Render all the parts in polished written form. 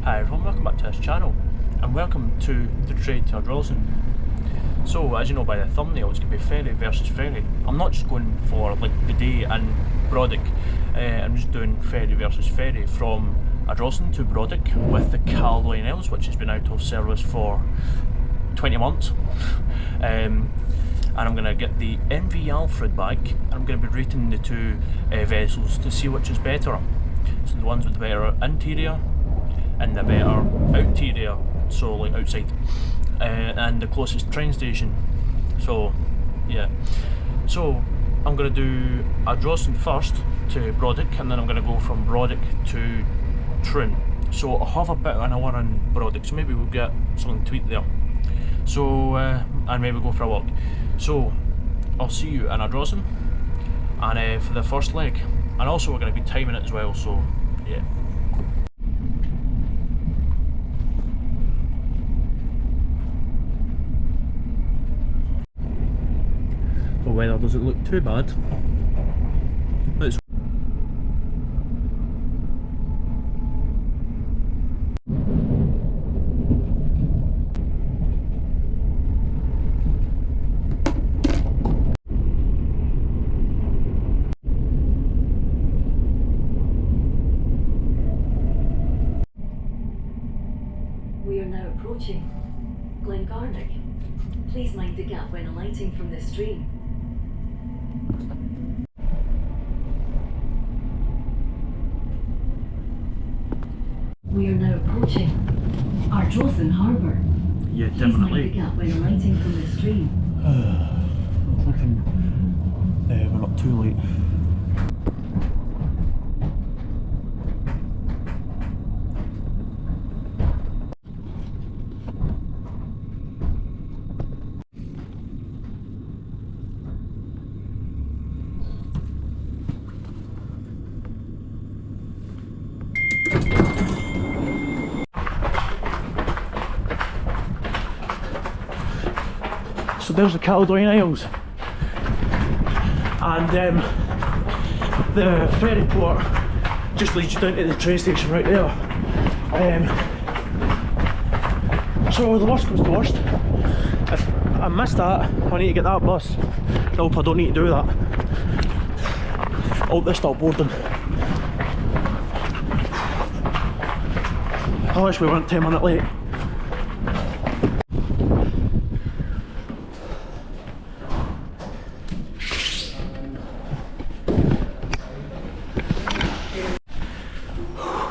Hi everyone, welcome back to this channel and welcome to the trade to Ardrossan. So as you know by the thumbnail, it's going to be ferry versus ferry. I'm not just going for like the day in Brodick, I'm just doing ferry versus ferry from Ardrossan to Brodick with the Caledonian Isles, which has been out of service for 20 months. And I'm going to get the Mv Alfred back and I'm going to be rating the two vessels to see which is better. So the ones with the better interior and the better outerior, so like outside, and the closest train station. So yeah, so I'm going to do Ardrossan first to Brodick, and then I'm going to go from Brodick to Troon. So I'll have a bit of an hour in Brodick, so maybe we'll get something to eat there. So and maybe go for a walk. So I'll see you in Ardrossan and for the first leg, and also we're going to be timing it as well, so yeah. The weather doesn't look too bad. Let's We are now approaching Glengarnock. Please mind the gap when alighting from this train. We are now approaching Ardrossan Harbour. yeah, Please mind definitely. the gap when alighting from this train. I'm hoping we're not too late. So there's the Caledonian Isles, and the ferry port just leads you down to the train station right there. So the worst comes to worst, if I miss that, I need to get that bus. Nope, I don't need to do that. Oh, they're still boarding. I wish we weren't 10 minutes late.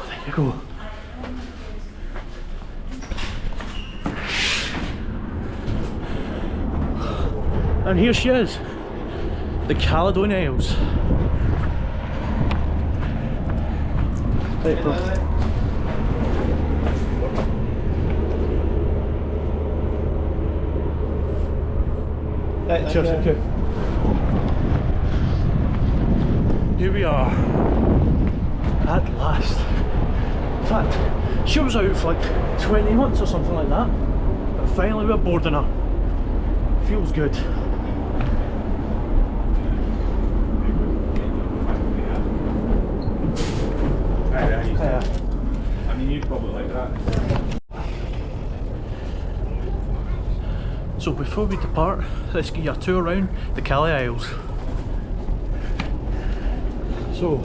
There you go. And here she is, the Caledonian Isles. Right, bro. Right, cheers, thank you. Here we are, at last. In fact, she was out for like 20 months or something like that, but finally we're boarding her. Feels good. I mean, you'd probably like that. So before we depart, let's give you a tour around the Caledonian Isles. So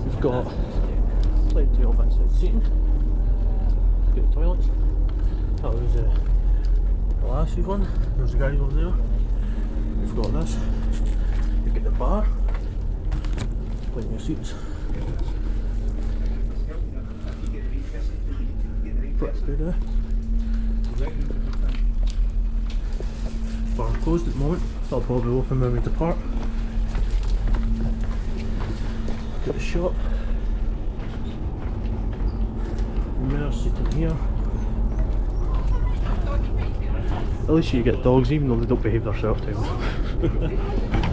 we've got plenty of inside seating. Let's get the toilets. That was the last week one. There's the guys over there. We've got this. We've got the bar. Plenty of seats. Pretty good, Bar closed at the moment. That'll probably open when we depart. Look at the shop. Mirror seating here. At least you get dogs, even though they don't behave themselves too well.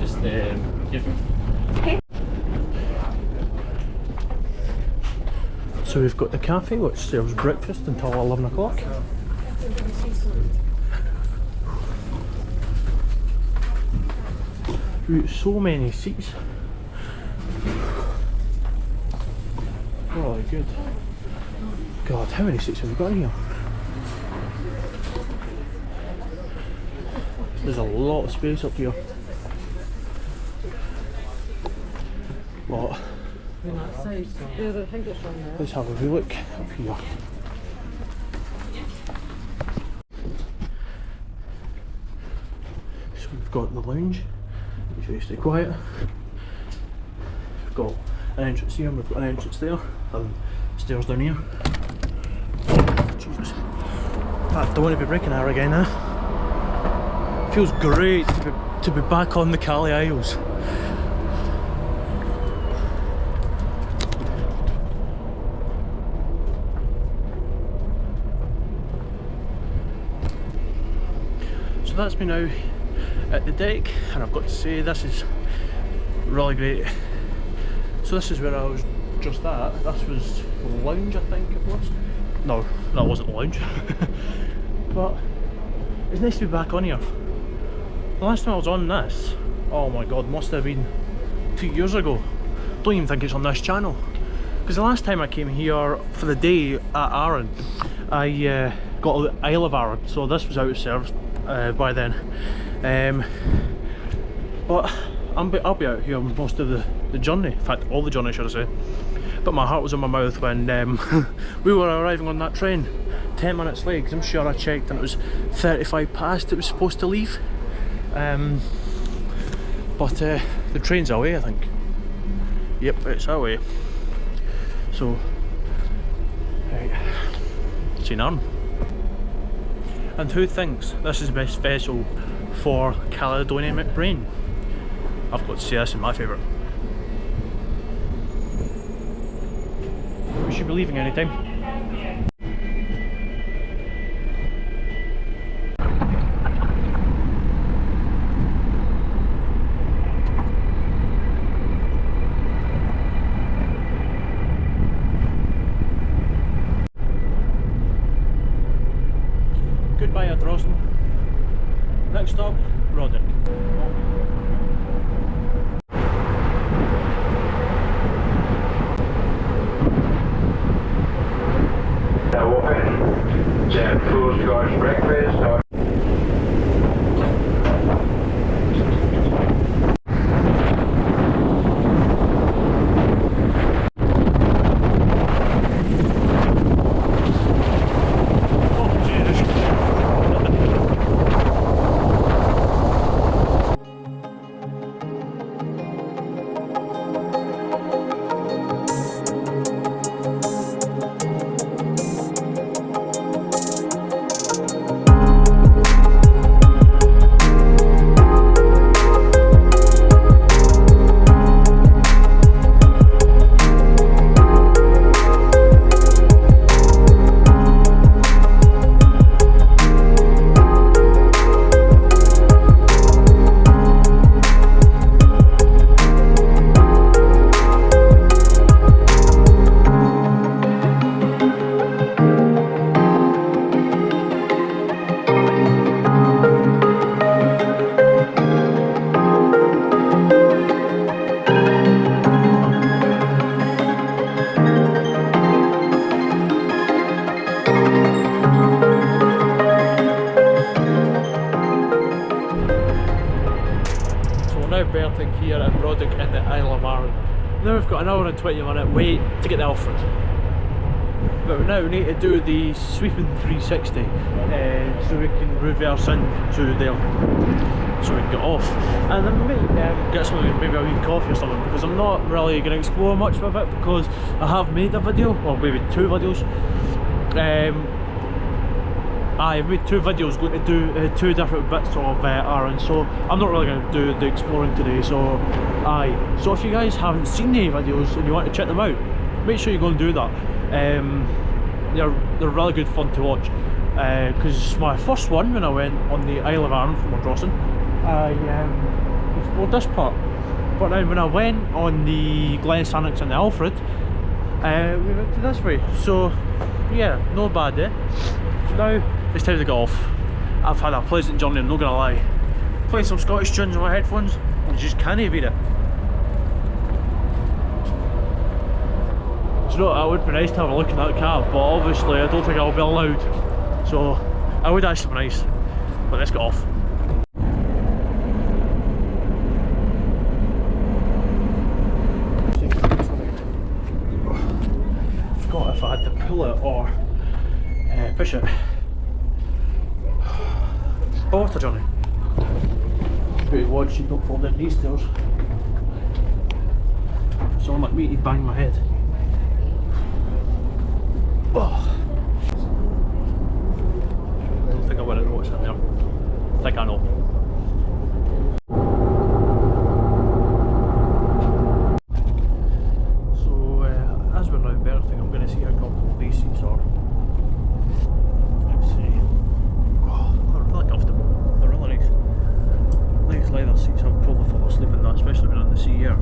Just So we've got the cafe, which serves breakfast until 11 o'clock. So many seats. Oh good. God, how many seats have we got in here? There's a lot of space up here. But let's have a wee look up here. So we've got the lounge, make sure you stay quiet. We've got an entrance here, and we've got an entrance there, and stairs down here. Jesus. I don't want to be breaking that again now. Feels great to be back on the Caledonian Isles. So that's me now at the deck, and I've got to say this is really great. So this is where I was just at. This was the lounge, I think it was. No, that wasn't the lounge. But it's nice to be back on here. The last time I was on this, oh my god, must have been 2 years ago. Don't even think it's on this channel. Because the last time I came here for the day at Arran, I got the Isle of Arran, so this was out of service by then. But I'll be out here most of the journey, in fact all the journey should I say. But my heart was in my mouth when we were arriving on that train 10 minutes late, because I'm sure I checked and it was 35 past it was supposed to leave. But the train's away, I think. Yep, it's away. So, right, see you now. And who thinks this is the best vessel for Caledonian McBrain? I've got to say this is my favourite. We should be leaving any time. Goodbye Ardrossan. Next stop, Roddick. Jet full Scotch breakfast. berthing here at Roddick in the Isle of Arran. Now we've got an hour and 20-minute wait to get the Alfred. But now we need to do the sweeping 360 so we can reverse into there so we can get off. And then we might get something, maybe a wee coffee or something, because I'm not really going to explore much of it because I have made a video, or maybe 2 videos. I've made 2 videos going to do 2 different bits of Arran, so I'm not really going to do the exploring today. So so if you guys haven't seen the videos and you want to check them out, make sure you go and do that. They're really good fun to watch, because my first one when I went on the Isle of Arran from Ardrossan, I explored this part, but then when I went on the Glen Sannox and the Alfred, we went to this way. So yeah, no bad eh? So now it's time to get off. I've had a pleasant journey, I'm not gonna lie. Playing some Scottish tunes on my headphones, you just can't beat it. you know, it would be nice to have a look at that cab, but obviously I don't think I'll be allowed. So it would actually be nice. But let's get off. Forgot if I had to pull it or push it. Oh, what a journey. Pretty watch you don't fall down these stairs. Someone like me, he'd bang my head. Oh. I don't think I would have noticed in there. I think I know. So, as we're now berthing, I'm going to see how comfortable these seats are. Let's see. Oh, they're really comfortable. They're really nice. Nice leather seats. I would probably fall asleep in that, especially when in the sea air.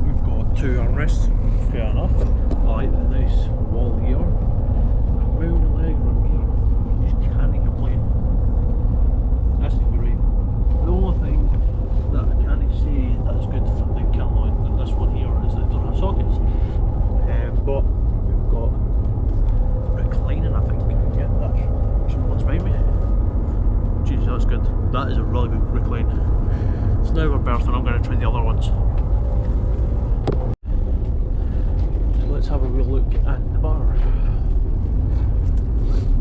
We've got 2 armrests. Fair enough. I like the nice wall here. Round the leg from here. You just can't complain. That's great. The only thing that I can't say that's good for the Caledonian and this one here is that they don't have sockets. But we've got reclining, I think. Yeah, that's what's behind me. Jeez, that's good. That is a really good recline. So now we're berthing, I'm going to try the other ones. So let's have a wee look at the bar.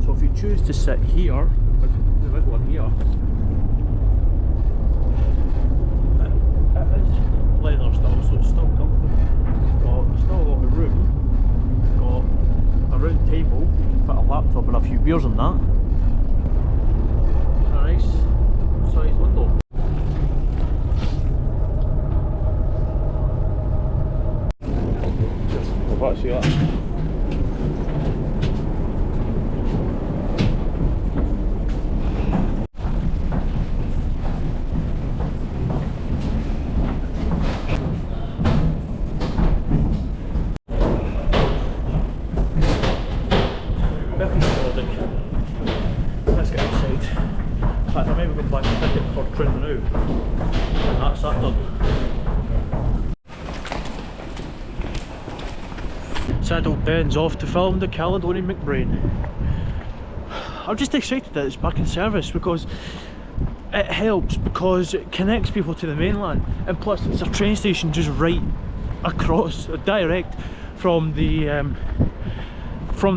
So if you choose to sit here, the big one here, it is leather still, so it's still comfortable. Got still a lot of room. Got a round table, put a laptop and a few beers on that. A nice sized window. Just about to see that. Let's get inside. In fact, I may be going to buy a ticket for troon now. And that's that done. Saddled Ben's off to film the Caledonian McBrain. I'm just excited that it's back in service because it helps, because it connects people to the mainland, and plus it's a train station just right across, direct from the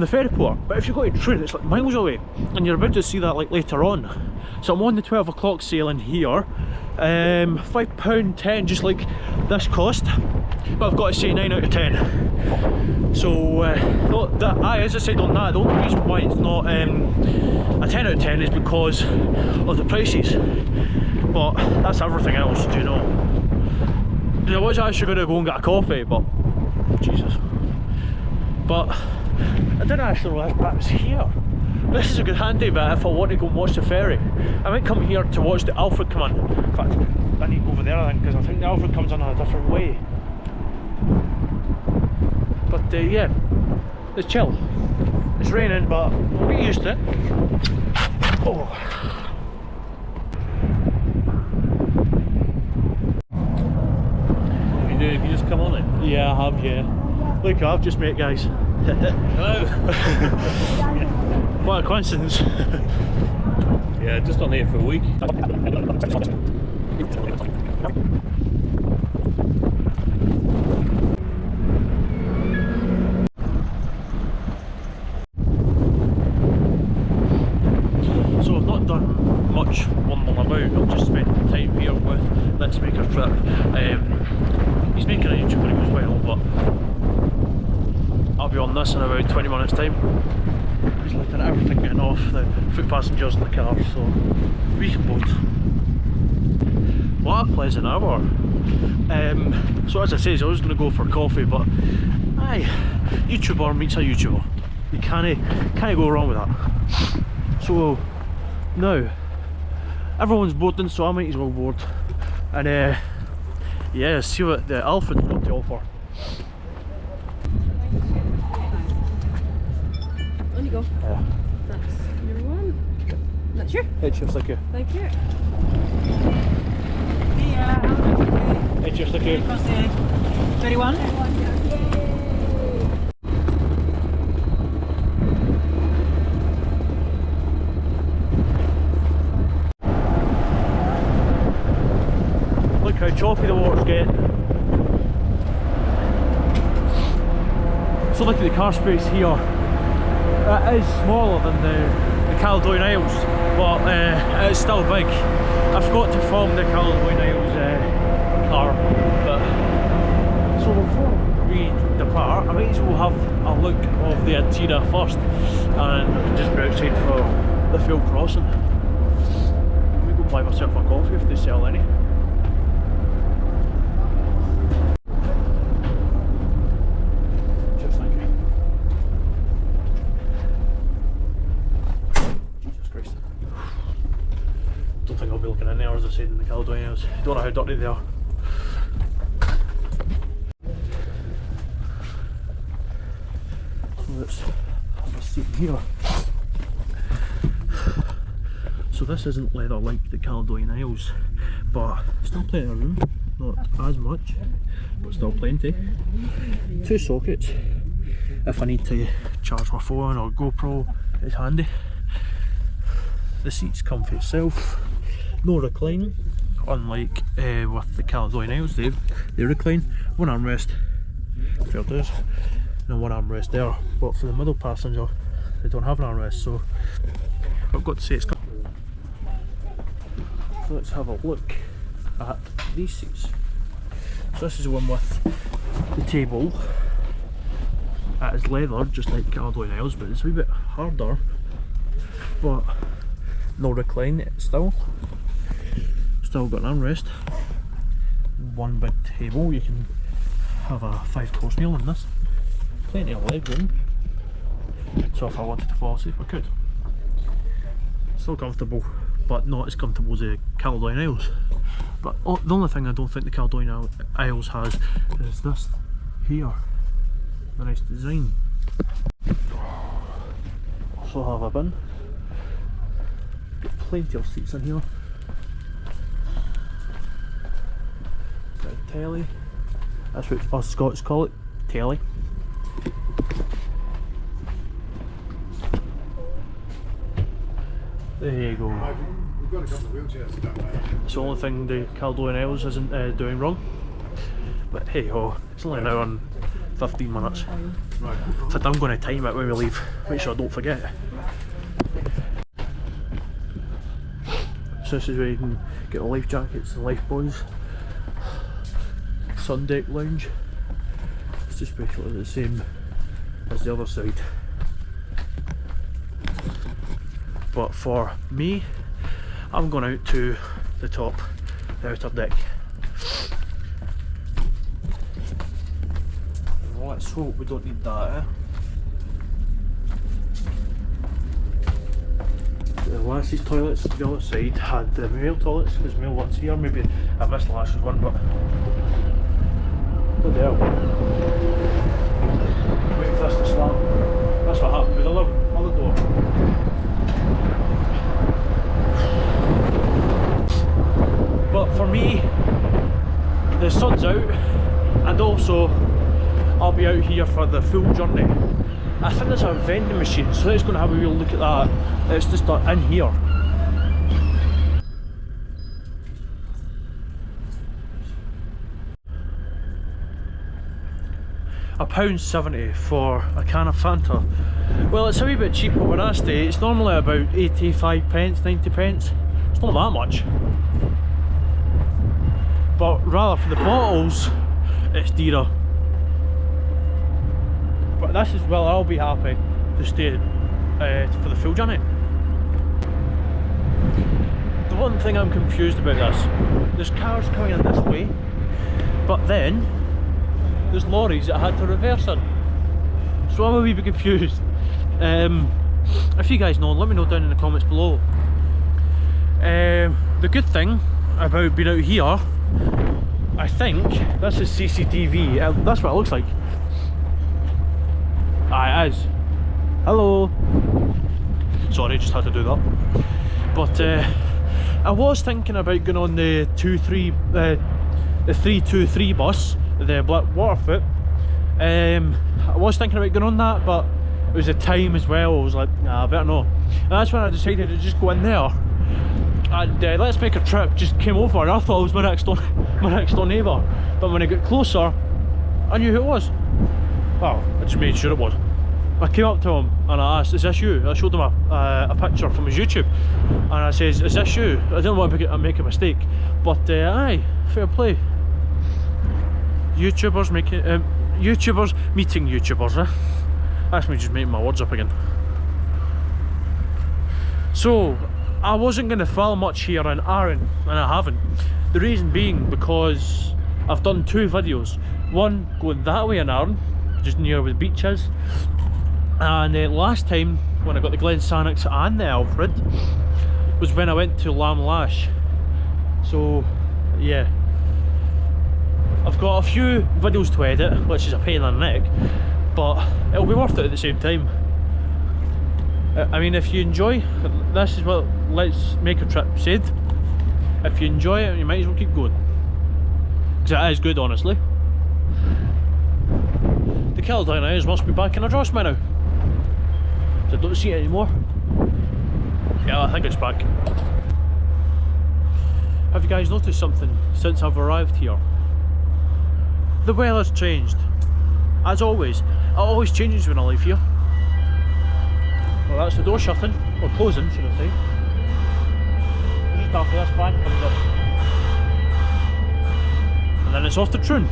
ferry port. But if you go to Troon, it's like miles away, and you're about to see that like later on. So I'm on the 12 o'clock sailing here. £5.10 just like this cost, but I've got to say 9 out of 10. So as I said on that, the only reason why it's not a 10 out of 10 is because of the prices, but that's everything else, do you know. I was actually going to go and get a coffee, but Jesus. But I didn't actually realise that was here. This is a good handy bit if I want to go and watch the ferry. I might come here to watch the Alfred come in. In fact, I need to go over there then, because I think the Alfred comes in a different way. But yeah, it's chill. It's raining, but we'll get used to it. Oh. You just come on it? Yeah, I have, yeah. Look, I've just met guys. Hello! What a coincidence. Yeah, just on here for a week. So I've not done much wandering about, I've just spent time here with Let's Make a Trip. He's making a YouTube video as well, but I'll be on this in about 20 minutes time. He's looking at everything getting off, the foot passengers in the car, so we can boat. What a pleasant hour. So as I say, I was going to go for coffee, but aye, YouTuber meets a YouTuber. You can't go wrong with that. So now, everyone's boarding, so I might as well board. And yeah, see what the Alfred's got to offer. On you go. Yeah. That's your one. That's your. Hey, cheers, thank you. Thank you. Hey, cheers, thank you. 31. choppy the water's getting. So look at the car space here. It is smaller than the Caledonian Isles, but it's still big. I forgot to film the Caledonian Isles car, but so before we depart, I might as well have a look of the interior first, and just be outside for the full crossing. I'm gonna go buy myself a coffee if they sell any. Cheers, thank you. Jesus Christ. Don't think I'll be looking in there, as I said, in the Caledonian Isles. Don't know how dirty they are. So let's have a seat here. So this isn't leather like the Caledonian Isles, but still plenty of room. Not as much, but still plenty. 2 sockets if I need to charge my phone or GoPro, it's handy. The seat's comfy itself, no recline, unlike with the Caledonian Isles. They recline. One armrest, fair dues, and one armrest there, but for the middle passenger they don't have an armrest, so I've got to say it's comfy. So let's have a look at these seats. So this is the one with the table. It is leather, just like Caledonian Isles, but it's a wee bit harder. But no recline, it's still got an armrest. One big table, you can have a 5-course meal in this. Plenty of leg room, so if I wanted to fall asleep I could. Still comfortable, but not as comfortable as the Caledonian Isles. But the only thing I don't think the Caledonian Isles has is this here. A nice design. Also have a bin. Got plenty of seats in here. Got a telly. That's what us Scots call it, telly. There you go. We've got a couple of wheelchairs down there. It's the only thing the Caledonian Isles isn't doing wrong. But hey ho, it's only now on 15 minutes. Right. So I'm going to time it when we leave, make sure I don't forget. So this is where you can get the life jackets and life buoys. Sun deck lounge. It's just basically the same as the other side. But for me, I'm going out to the top, the outer deck. Well, let's hope we don't need that, eh? The Lassie's toilets on the other side had the male toilets, there's male ones here. Maybe I missed the Lassie's one, but what the hell? Wait for this to slam. That's what happened with the other door. But for me, the sun's out, and also I'll be out here for the full journey. I think there's a vending machine, so let's go and have a wee look at that. It's just in here. £1.70 for a can of Fanta. Well, it's a wee bit cheaper when I stay. It's normally about 85 pence, 90 pence. It's not that much. But rather for the bottles, it's dearer. But this is, well, I'll be happy to stay for the full journey. The one thing I'm confused about this, there's cars coming in this way, but then there's lorries that I had to reverse in. So I'm a wee bit confused. If you guys know, let me know down in the comments below. The good thing about being out here, I think this is CCTV. That's what it looks like. Aye, it is. Hello. Sorry, just had to do that. But I was thinking about going on the 323 bus, the Black Waterfoot. I was thinking about going on that, but it was the time as well. I was like, nah, I better not. And that's when I decided to just go in there. and Let's Make a Trip just came over, and I thought it was my next door neighbour, but when I got closer I knew who it was. Well, I just made sure it was. I came up to him and I asked, is this you? I showed him a picture from his YouTube, and I says, is this you? I didn't want to make a mistake, but aye, fair play. YouTubers meeting YouTubers, eh? That's me just making my words up again. So, I wasn't going to film much here in Arran, and I haven't. The reason being because I've done 2 videos. One going that way in Arran, just near where the beach is, and last time when I got the Glen Sannox and the Alfred was when I went to Lamb Lash. So yeah, I've got a few videos to edit, which is a pain in the neck, but it'll be worth it at the same time. I mean, if you enjoy, this is what Let's Make a Trip said, if you enjoy it you might as well keep going, because it is good, honestly. The Caledonian Isles must be back in Ardrossan by now, I don't see it anymore. Yeah, I think it's back. Have you guys noticed something since I've arrived here? The weather's changed. As always, it always changes when I leave here. Well, that's the door shutting, or closing should I say. Just after this fan comes up. And then it's off to Troon.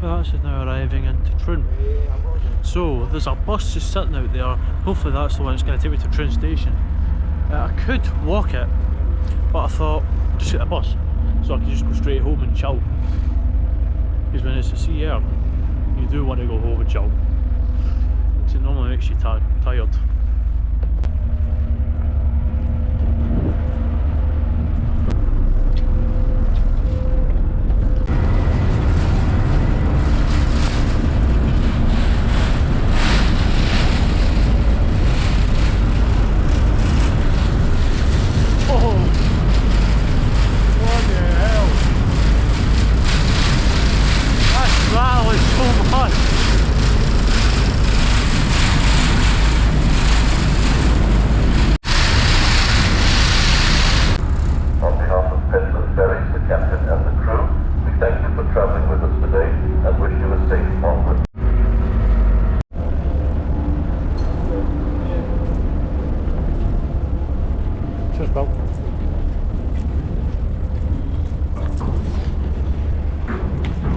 That's now arriving into Troon. So there's a bus just sitting out there. Hopefully that's the one that's going to take me to Troon station. I could walk it, but I thought just get a bus so I can just go straight home and chill. Because when it's a sea air, you do want to go home and chill. Because it normally makes you tired.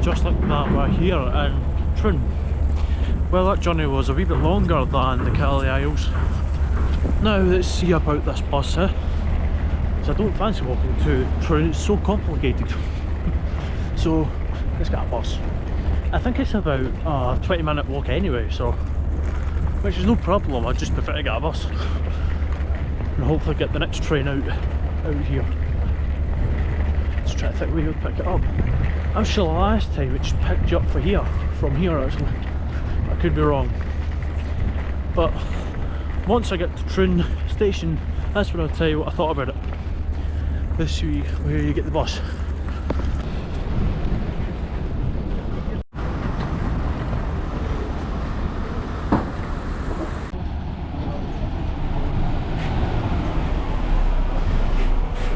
Just like that, we're here in Troon. Well, that journey was a wee bit longer than the Caledonian Isles. Now let's see about this bus, because I don't fancy walking to Troon, it's so complicated. So let's get a bus. I think it's about a 20-minute walk anyway, so which is no problem. I just prefer to get a bus and hopefully get the next train out here. Let's try to think where we would pick it up. I'm sure the last time it just picked you up from here actually. I could be wrong. But once I get to Troon station, that's when I'll tell you what I thought about it. Let's see where you get the bus.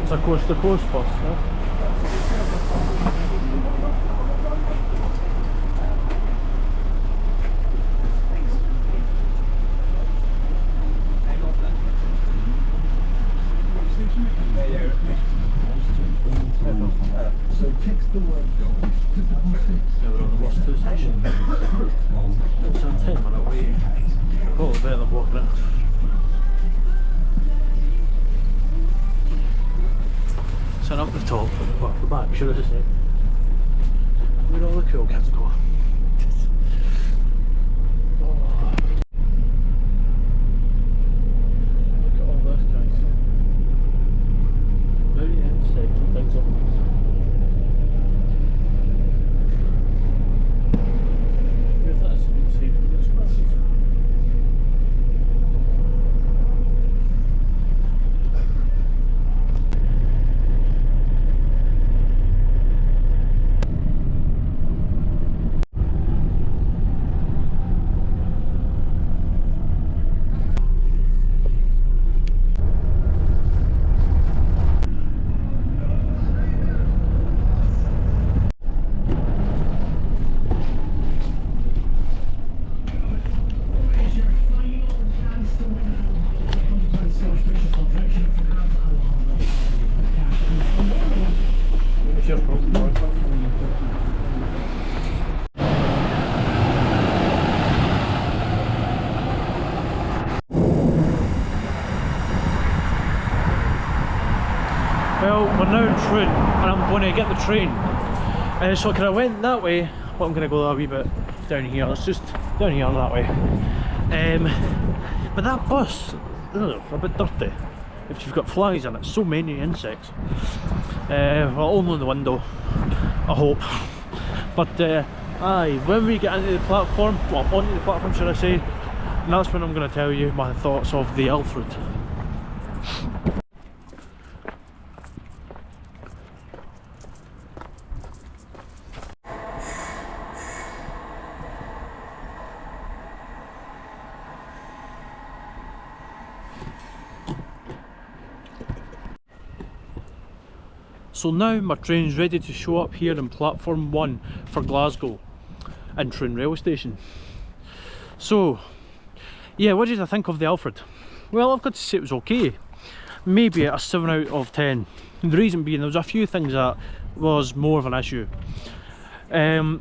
It's a coast to coast bus, huh? So text the word go to 6. Yeah, we're on the worst two station. It's a 10-minute wait. Probably better than walking it. Set up the top, well, the back, should I say. Where all the cool kids go. Oh. Look at all this, guys. Very insects and things up. If that's safe for this class. Well, we're now in Troon and I'm going to get the train. So can I went that way, but I'm going to go a wee bit down here. It's just down here that way. But that bus, ugh, a bit dirty. If you've got flies in it, so many insects. Well, only in the window, I hope. But aye, when we get into the platform, well, onto the platform should I say, and that's when I'm going to tell you my thoughts of the Alfred. So now my train's ready to show up here in platform 1 for Glasgow in Troon railway station. So yeah, what did I think of the Alfred? Well, I've got to say it was okay, maybe a 7 out of 10. And the reason being, there was a few things that was more of an issue. Maybe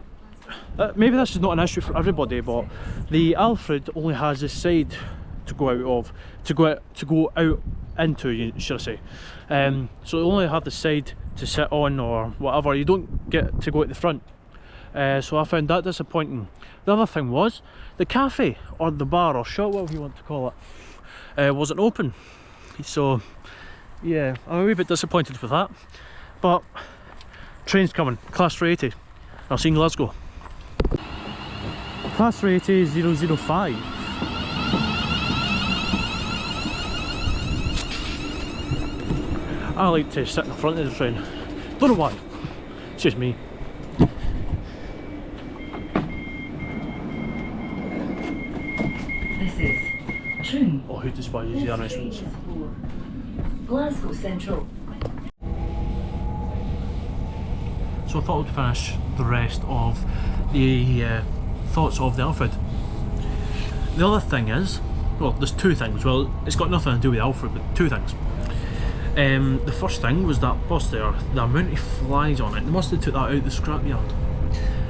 this is not an issue for everybody, but the Alfred only has this side to go out of, to go out into, should I say. So you only have the side to sit on or whatever, you don't get to go at the front. So I found that disappointing. The other thing was, the cafe or the bar or shop, whatever you want to call it, wasn't open. So yeah, I'm a wee bit disappointed with that. But train's coming, class 380. I'll see you in Glasgow. Class 380 005. I like to sit in the front of the train. Don't know why. It's just me. This is Troon. Oh, who despises the announcements? Glasgow Central. So I thought I'd finish the rest of the thoughts of the Alfred. The other thing is, well, there's two things. Well, it's got nothing to do with Alfred, but two things. The first thing was that bus there, the amount of flies on it, they must have took that out of the scrapyard.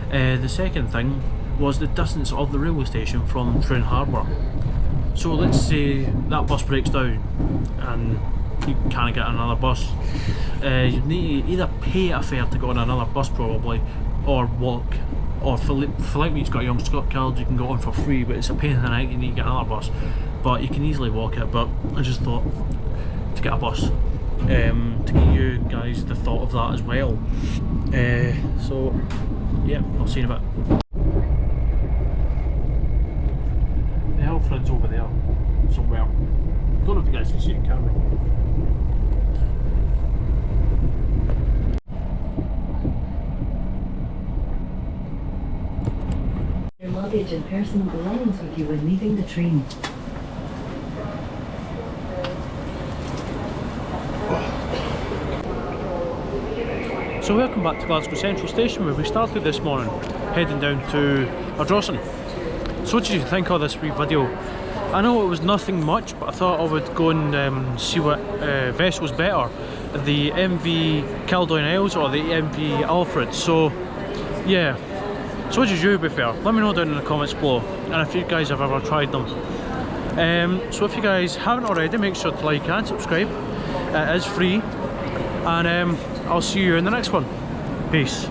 The second thing was the distance of the railway station from Troon Harbour. So let's say that bus breaks down and you can't get another bus. You need to either pay a fare to go on another bus probably, or walk. Or for like me, it's got a young Scot card, you can go on for free, but it's a pain in the night, you need to get another bus. But you can easily walk it, but I just thought to get a bus. To give you guys the thought of that as well. So yeah, I'll see you in a bit. The Alfred's over there somewhere. I don't know if you guys can see it, can we? Your luggage and personal belongings with you when leaving the train. So welcome back to Glasgow Central Station, where we started this morning, heading down to Ardrossan. So what did you think of this wee video? I know it was nothing much, but I thought I would go and see what vessel's better, the MV Caledonian Isles or the MV Alfred. So yeah, so what did you prefer? Let me know down in the comments below, and if you guys have ever tried them. So if you guys haven't already, make sure to like and subscribe. It is free, and I'll see you in the next one. Peace.